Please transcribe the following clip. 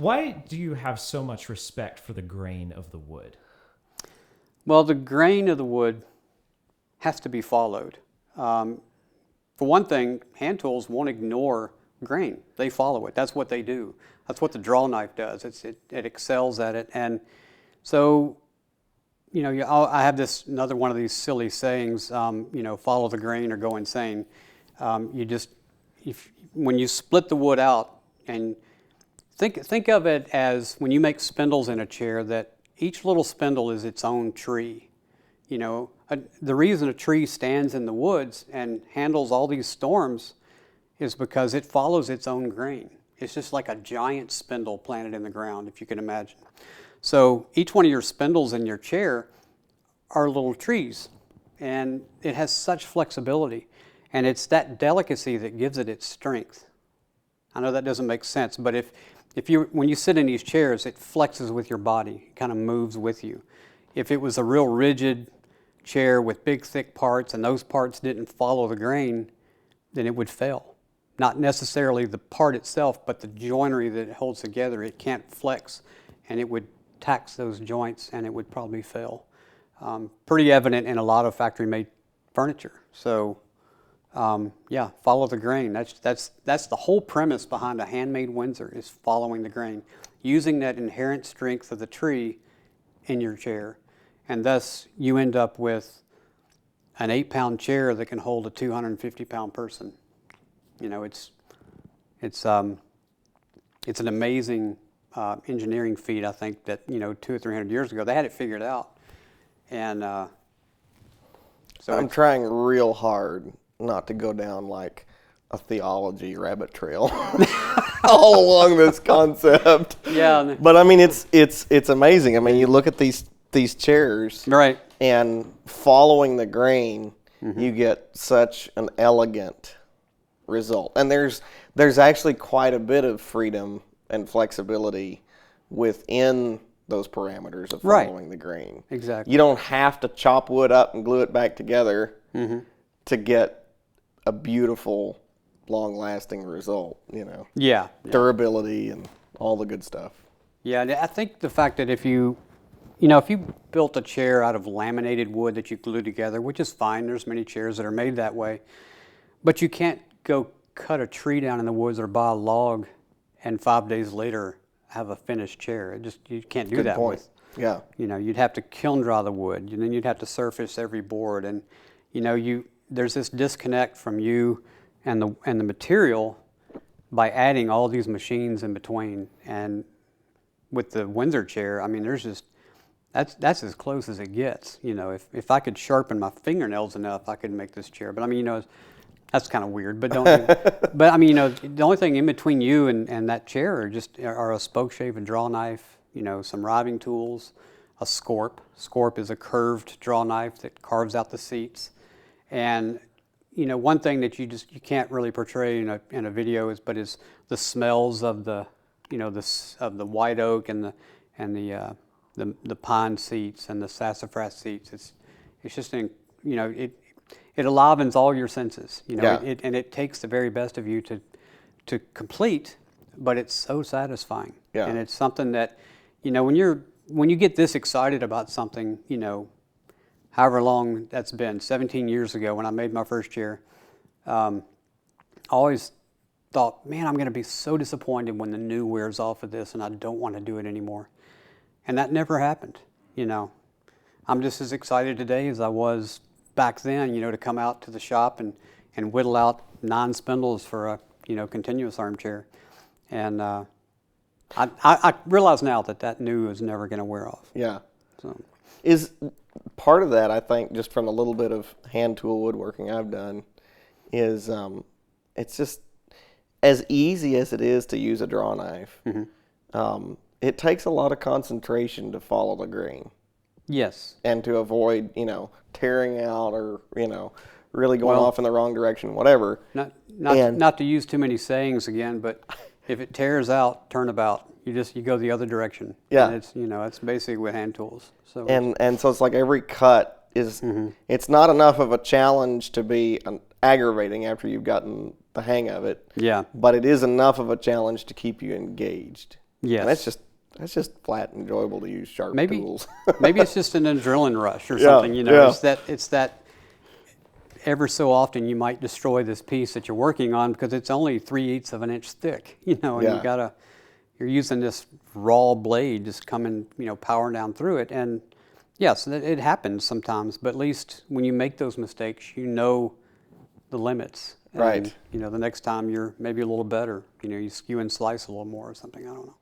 Why do you have so much respect for the grain of the wood? Well, the grain of the wood has to be followed. For one thing, hand tools won't ignore grain. They follow it. That's what they do. That's what the draw knife does. It excels at it. And so, I have another one of these silly sayings, follow the grain or go insane. When you split the wood out, and think of it as when you make spindles in a chair, that each little spindle is its own tree. The reason a tree stands in the woods and handles all these storms is because it follows its own grain. It's just like a giant spindle planted in the ground, if you can imagine. So each one of your spindles in your chair are little trees, and it has such flexibility, and it's that delicacy that gives it its strength. I know that doesn't make sense, but when you sit in these chairs, it flexes with your body, it kind of moves with you. If it was a real rigid chair with big thick parts and those parts didn't follow the grain, then it would fail. Not necessarily the part itself, but the joinery that it holds together. It can't flex, and it would tax those joints, and it would probably fail. Pretty evident in a lot of factory-made furniture. So, follow the grain. That's the whole premise behind a handmade Windsor, is following the grain, using that inherent strength of the tree in your chair, and thus you end up with an 8-pound chair that can hold a 250-pound person. It's an amazing engineering feat. I think that 200 or 300 years ago they had it figured out, and so I'm trying real hard not to go down like a theology rabbit trail all along this concept. Yeah, but I mean it's amazing. I mean, you look at these chairs, right, and following the grain, you get such an elegant result. And there's actually quite a bit of freedom and flexibility within those parameters of following the grain. Exactly. You don't have to chop wood up and glue it back together to get a beautiful, long-lasting result, Yeah. Durability and all the good stuff. Yeah, I think the fact that if you built a chair out of laminated wood that you glue together, which is fine, there's many chairs that are made that way, but you can't go cut a tree down in the woods or buy a log and 5 days later have a finished chair. You can't do that with. Yeah. You'd have to kiln dry the wood, and then you'd have to surface every board, and there's this disconnect from you and the material by adding all these machines in between. And with the Windsor chair, I mean, that's as close as it gets. If I could sharpen my fingernails enough, I could make this chair. But I mean, that's kind of weird, but but I mean, the only thing in between you and that chair are a spoke shave and draw knife, some riving tools, a scorp. Scorp is a curved draw knife that carves out the seats. And, one thing that you can't really portray in a video is the smells of the white oak and the pine seats and the sassafras seats. It's just it enlivens all your senses, and it takes the very best of you to complete, but it's so satisfying. Yeah. And it's something that, when you get this excited about something, however long that's been, 17 years ago when I made my first chair, I always thought, man, I'm going to be so disappointed when the new wears off of this and I don't want to do it anymore. And that never happened, I'm just as excited today as I was back then, to come out to the shop and whittle out 9 spindles for a, continuous armchair. And I realize now that new is never going to wear off. Yeah. So Is part of that, I think, just from a little bit of hand tool woodworking I've done, is it's just as easy as it is to use a draw knife. It takes a lot of concentration to follow the grain. Yes. And to avoid, tearing out or, really going off in the wrong direction, whatever. Not to use too many sayings again, but if it tears out, turn about. You go the other direction. Yeah. And it's it's basically with hand tools. So and so it's like every cut is it's not enough of a challenge to be aggravating after you've gotten the hang of it. Yeah. But it is enough of a challenge to keep you engaged. Yes. And that's just flat enjoyable to use sharp Maybe tools. maybe it's just an adrenaline rush or Yeah, something. You know, yeah. it's that ever so often you might destroy this piece that you're working on because it's only 3/8 of an inch thick. You know, and Yeah. you're using this raw blade just coming, powering down through it. And yes, it happens sometimes, but at least when you make those mistakes, you know the limits. And, Right. the next time you're maybe a little better. You skew and slice a little more or something. I don't know.